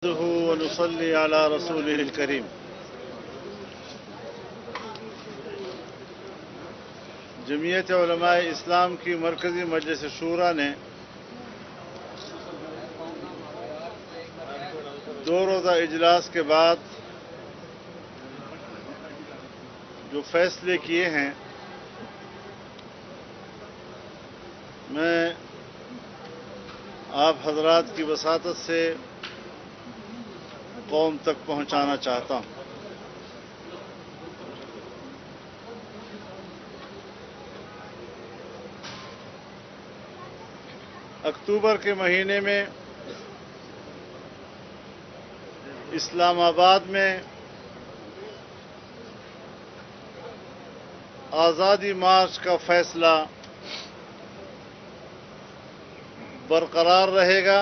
ونصلي على رسوله الكريم. جمعیت علماء اسلام کی مرکزی مجلس شورا نے 2 روزہ اجلاس کے بعد جو فیصلے کیے ہیں میں آپ حضرات کی وساطت سے قوم تک پہنچانا چاہتا ہوں. اکتوبر کے مہینے میں اسلام آباد میں آزادی مارچ کا فیصلہ برقرار رہے گا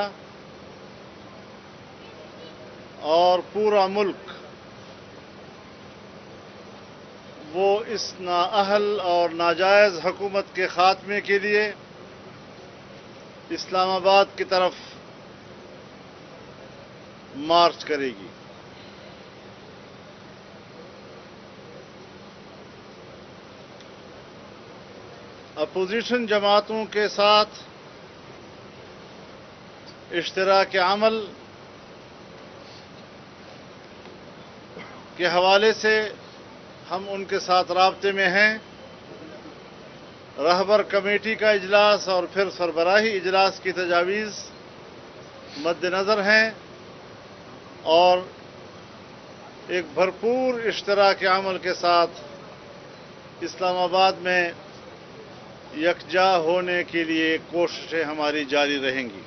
اور پورا ملک وہ اس نااہل اور ناجائز حکومت کے خاتمے کے لیے اسلام آباد کی طرف مارچ کرے گی. اپوزیشن جماعتوں کے ساتھ اشتراک عمل کے حوالے سے ہم ان کے ساتھ رابطے میں ہیں. رہبر کمیٹی کا اجلاس اور پھر سربراہی اجلاس کی تجاویز مد نظر ہیں اور ایک بھرپور اشتراک عمل کے ساتھ اسلام آباد میں یکجا ہونے کے لیے کوششیں ہماری جاری رہیں گی.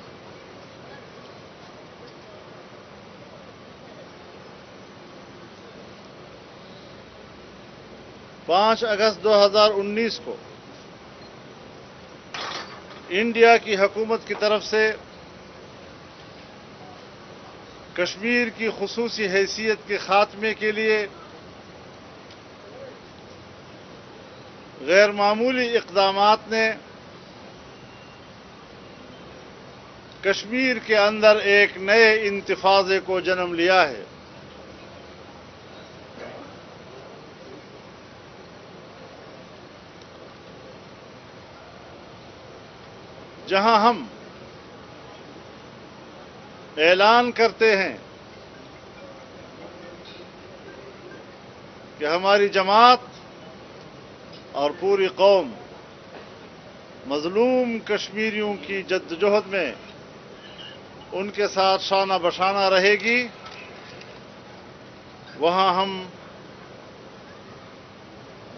پانچ اگست 2019 کو انڈیا کی حکومت کی طرف سے کشمیر کی خصوصی حیثیت کے خاتمے کے لیے غیر معمولی اقدامات نے کشمیر کے اندر ایک نئے انتفاضے کو جنم لیا ہے. جہاں ہم اعلان کرتے ہیں کہ ہماری جماعت اور پوری قوم مظلوم کشمیریوں کی جدوجہد میں ان کے ساتھ شانہ بشانہ رہے گی، وہاں ہم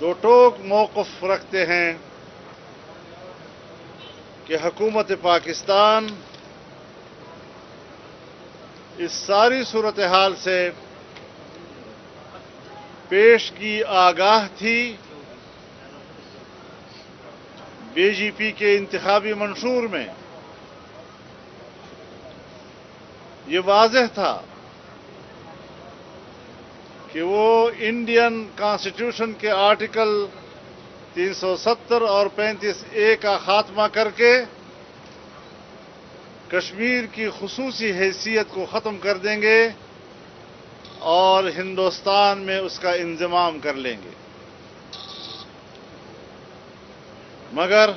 دو ٹوک موقف رکھتے ہیں کہ حکومت پاکستان اس ساری صورتحال سے پیش کی آگاہ تھی. بی جے پی کے انتخابی منشور میں یہ واضح تھا کہ وہ انڈین کانسٹیٹیوشن کے آرٹیکل 370 اور 35A کا خاتمہ کر کے کشمیر کی خصوصی حیثیت کو ختم کر دیں گے اور ہندوستان میں اس کا انضمام کر لیں گے. مگر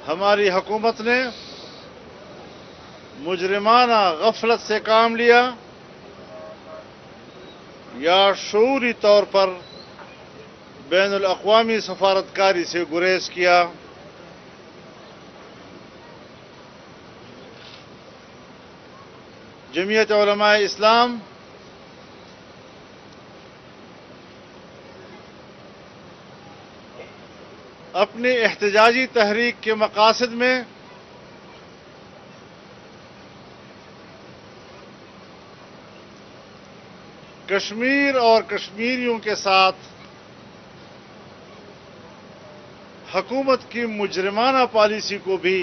ہماری حکومت نے مجرمانہ غفلت سے کام لیا یا شعوری طور پر بین الاقوامی سفارتکاری سے گریز کیا. جمعیت علماء اسلام اپنی احتجاجی تحریک کے مقاصد میں کشمیر اور کشمیریوں کے ساتھ حکومت کی مجرمانہ پالیسی کو بھی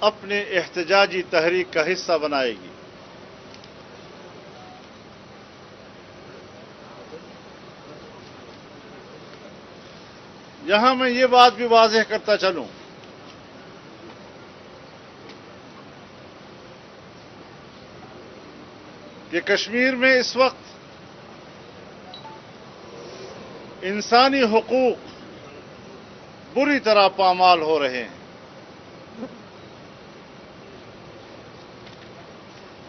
اپنے احتجاجی تحریک کا حصہ بنائے گی. یہاں میں یہ بات بھی واضح کرتا چلوں کہ کشمیر میں اس وقت انسانی حقوق بری طرح پامال ہو رہے ہیں۔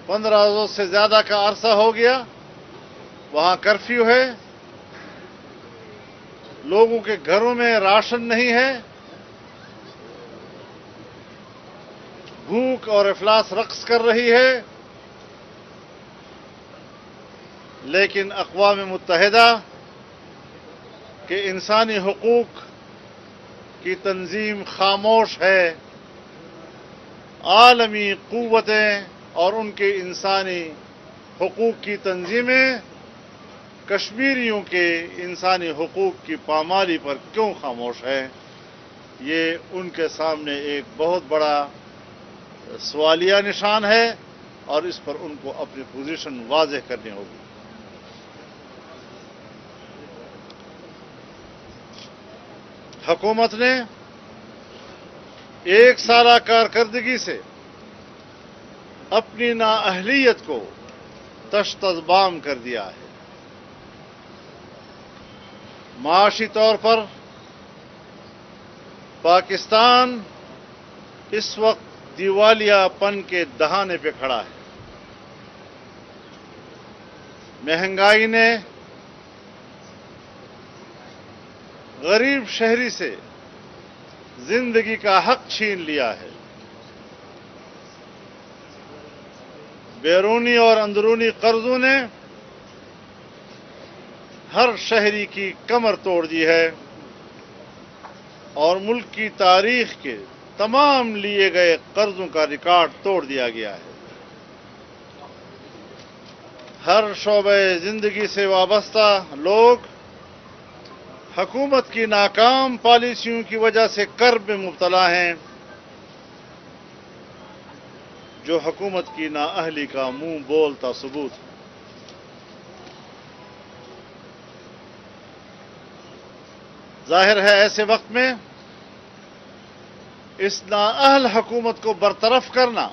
15 روز سے زیادہ کا عرصہ ہو گیا، وہاں کرفیو ہے، لوگوں کے گھروں میں راشن نہیں ہے، بھوک اور افلاس رقص کر رہی ہے، لیکن اقوام متحدہ کے انسانی حقوق کی تنظیم خاموش ہے۔ عالمی قوتیں اور ان کے انسانی حقوق کی تنظیمیں کشمیریوں کے انسانی حقوق کی پامالی پر کیوں خاموش ہے؟ یہ ان کے سامنے ایک بہت بڑا سوالیہ نشان ہے اور اس پر ان کو اپنی پوزیشن واضح کرنی ہوگی۔ حکومت نے ایک سالہ کارکردگی سے اپنی نااہلیت کو تشتزبام کر دیا ہے۔ معاشی طور پر پاکستان اس وقت دیوالیہ پن کے دہانے پہ کھڑا ہے۔ مہنگائی نے غریب شہری سے زندگی کا حق چھین لیا ہے۔ بیرونی اور اندرونی قرضوں نے ہر شہری کی کمر توڑ دی ہے اور ملک کی تاریخ کے تمام لیے گئے قرضوں کا ریکارڈ توڑ دیا گیا ہے۔ ہر شعبہ زندگی سے وابستہ لوگ حکومت کی ناکام پالیسیوں کی وجہ سے کرب میں مبتلا ہیں، جو حکومت کی نااہلی کا منہ بولتا ثبوت ہے۔ ظاہر ہے ایسے وقت میں اس نااہل حکومت کو برطرف کرنا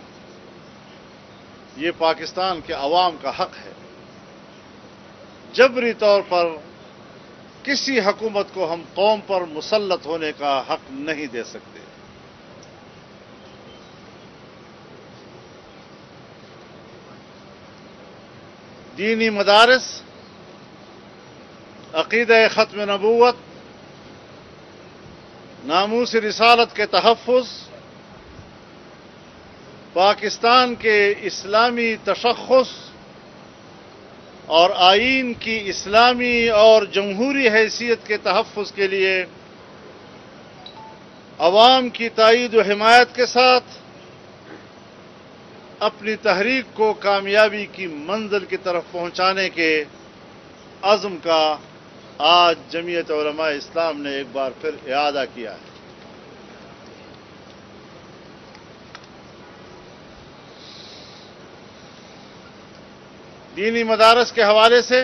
یہ پاکستان کے عوام کا حق ہے۔ جبری طور پر کسی حکومت کو ہم قوم پر مسلط ہونے کا حق نہیں دے سکتے۔ دینی مدارس، عقیدہ ختم نبوت، ناموس رسالت کے تحفظ، پاکستان کے اسلامی تشخص اور آئین کی اسلامی اور جمہوری حیثیت کے تحفظ کے لیے عوام کی تائید و حمایت کے ساتھ اپنی تحریک کو کامیابی کی منزل کی طرف پہنچانے کے عزم کا آج جمعیت علماء اسلام نے ایک بار پھر اعادہ کیا ہے۔ دینی مدارس کے حوالے سے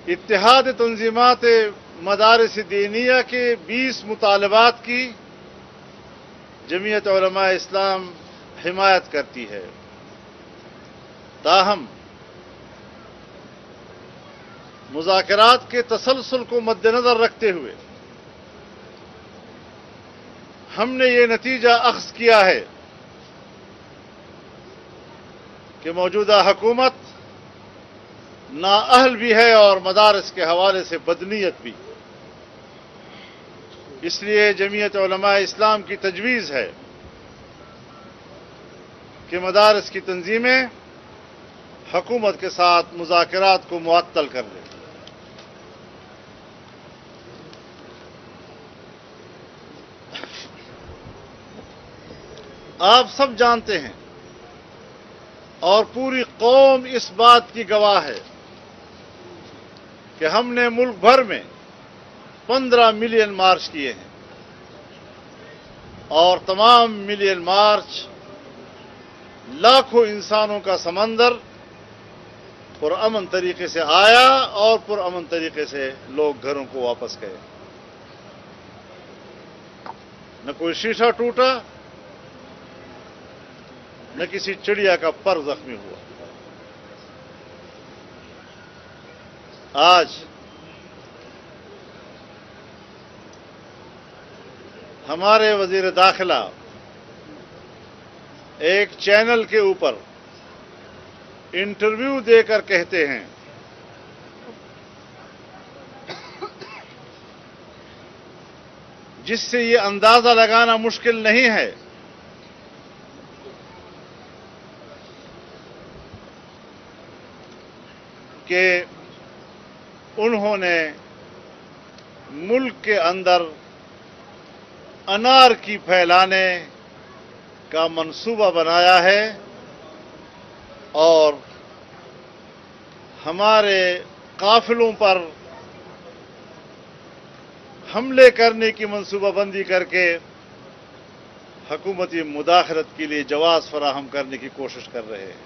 اتحاد تنظیمات مدارس دینیہ کے 20 مطالبات کی جمعیت علماء اسلام حمایت کرتی ہے۔ تاہم مذاکرات کے تسلسل کو مد نظر رکھتے ہوئے ہم نے یہ نتیجہ اخذ کیا ہے کہ موجودہ حکومت نااہل بھی ہے اور مدارس کے حوالے سے بدنیت بھی۔ اس لیے جمعیت علماء اسلام کی تجویز ہے کہ مدارس کی تنظیمیں حکومت کے ساتھ مذاکرات کو معطل کر لیں۔ آپ سب جانتے ہیں اور پوری قوم اس بات کی گواہ ہے کہ ہم نے ملک بھر میں 15 ملین مارچ کیے ہیں اور تمام ملین مارچ لاکھوں انسانوں کا سمندر پرامن طریقے سے آیا اور پرامن طریقے سے لوگ گھروں کو واپس گئے۔ نہ کوئی شیشہ ٹوٹا، نہ کسی چڑیا کا پر زخمی ہوا۔ آج ہمارے وزیر داخلہ ایک چینل کے اوپر انٹرویو دے کر کہتے ہیں جس سے یہ اندازہ لگانا مشکل نہیں ہے کہ انہوں نے ملک کے اندر انارکی پھیلانے کا منصوبہ بنایا ہے اور ہمارے قافلوں پر حملے کرنے کی منصوبہ بندی کر کے حکومتی مداخلت کے لیے جواز فراہم کرنے کی کوشش کر رہے ہیں۔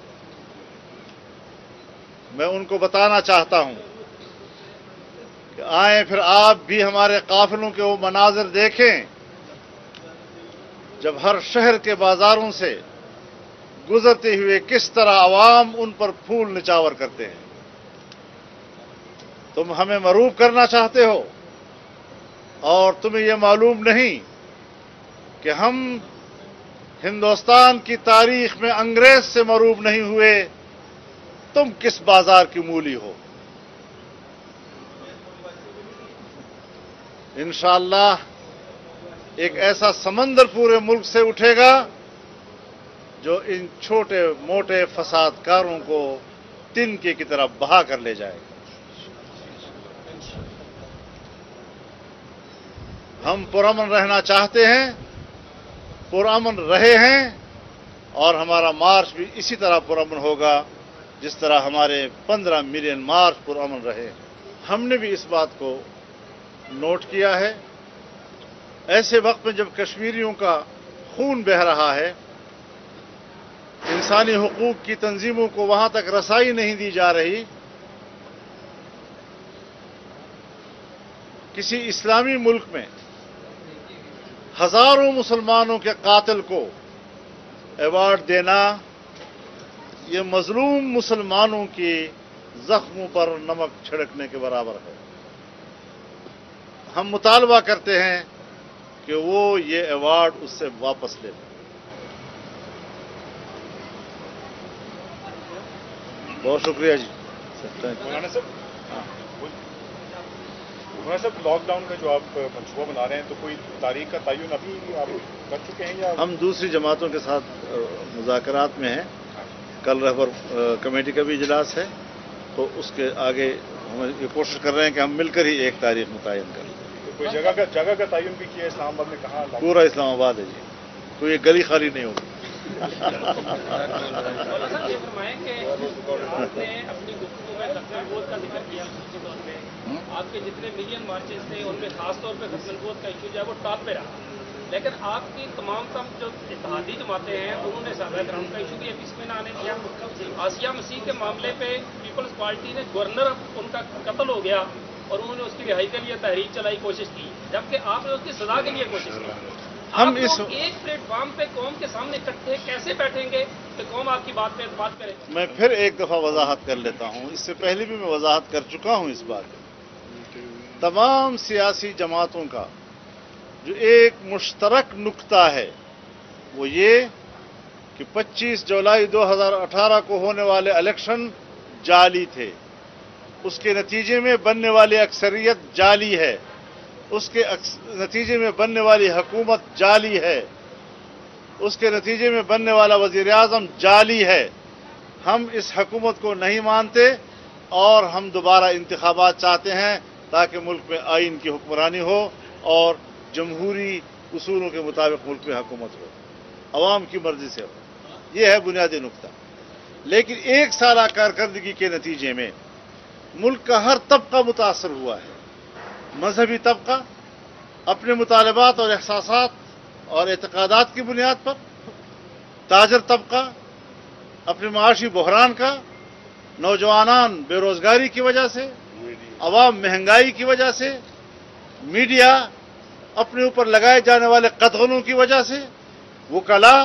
میں ان کو بتانا چاہتا ہوں کہ آئیں پھر آپ بھی ہمارے قافلوں کے وہ مناظر دیکھیں جب ہر شہر کے بازاروں سے گزرتے ہوئے کس طرح عوام ان پر پھول نچاور کرتے ہیں۔ تم ہمیں مروب کرنا چاہتے ہو اور تمہیں یہ معلوم نہیں کہ ہم ہندوستان کی تاریخ میں انگریز سے مروب نہیں ہوئے، تم کس بازار کی مولی ہو۔ انشاءاللہ ایک ایسا سمندر پورے ملک سے اٹھے گا جو ان چھوٹے موٹے فساد کاروں کو تنکے کی طرف بہا کر لے جائے گا۔ ہم پرامن رہنا چاہتے ہیں، پرامن رہے ہیں، اور ہمارا مارچ بھی اسی طرح پرامن ہوگا جس طرح ہمارے 15 ملین مارچ پرامن رہے۔ ہم نے بھی اس بات کو نوٹ کیا ہے۔ ایسے وقت میں جب کشمیریوں کا خون بہہ رہا ہے، انسانی حقوق کی تنظیموں کو وہاں تک رسائی نہیں دی جا رہی، کسی اسلامی ملک میں ہزاروں مسلمانوں کے قاتل کو ایوارڈ دینا یہ مظلوم مسلمانوں کے زخموں پر نمک چھڑکنے کے برابر ہے۔ ہم مطالبہ کرتے ہیں کہ وہ یہ ایوارڈ اس سے واپس لے لیں۔ بہت شکریہ جی۔ مولانا صاحب، لاک ڈاؤن میں جو آپ منصوبہ بنا رہے ہیں تو کوئی تاریخ کا تعین ابھی آپ کر چکے ہیں یا؟ ہم دوسری جماعتوں کے ساتھ مذاکرات میں ہیں۔ کل رہبر کمیٹی کا بھی اجلاس ہے، تو اس کے آگے ہم یہ کوشش کر رہے ہیں کہ ہم مل کر ہی ایک تاریخ متعین کریں۔ کوئی جگہ کا تعین بھی کیا اسلام آباد میں؟ کہاں؟ پورا اسلام آباد ہے جی، کوئی ایک گلی خالی نہیں ہوگی۔ مولانا صاحب یہ فرمائیں کہ آپ نے اپنی گفتگو میں ختم البوت کا ذکر کیا، خصوصی طور پہ آپ کے جتنے ملین مارچز تھے ان میں خاص طور پہ ختم البوت کا ایشو جو ہے وہ ٹاپ پہ رہا، لیکن آپ کی تمام جو اتحادی جماعتیں ہیں انہوں نے صحابہ کرام کا ایشو بھی اب اس میں نہ آنے دیا۔ آسیہ مسیح کے معاملے پہ پیپلز پارٹی نے گورنر ان کا قتل ہو گیا اور انہوں نے اس کی رہائی کے لیے تحریک چلائی، کوشش کی، جبکہ آپ نے اس کی سزا کے لیے کوشش کی۔ ہم اس ایک پلیٹ فارم پہ قوم کے سامنے اکٹھے کیسے بیٹھیں گے کہ قوم آپ کی بات پہ اعتماد کرے؟ میں پھر ایک دفعہ وضاحت کر لیتا ہوں، اس سے پہلے بھی میں وضاحت کر چکا ہوں اس بات کی۔ تمام سیاسی جماعتوں کا جو ایک مشترک نقطہ ہے وہ یہ کہ 25 جولائی 2018 کو ہونے والے الیکشن جعلی تھے، اس کے نتیجے میں بننے والی اکثریت جعلی ہے، اس کے نتیجے میں بننے والی حکومت جعلی ہے، اس کے نتیجے میں بننے والا وزیر اعظم جعلی ہے۔ ہم اس حکومت کو نہیں مانتے اور ہم دوبارہ انتخابات چاہتے ہیں تاکہ ملک میں آئین کی حکمرانی ہو اور جمہوری اصولوں کے مطابق ملک میں حکومت ہو، عوام کی مرضی سے ہو۔ یہ ہے بنیادی نقطہ۔ لیکن ایک سالہ کارکردگی کے نتیجے میں ملک کا ہر طبقہ متاثر ہوا ہے۔ مذہبی طبقہ اپنے مطالبات اور احساسات اور اعتقادات کی بنیاد پر، تاجر طبقہ اپنے معاشی بحران کا، نوجوانان بے روزگاری کی وجہ سے، عوام مہنگائی کی وجہ سے، میڈیا اپنے اوپر لگائے جانے والے قدغنوں کی وجہ سے، وکلاء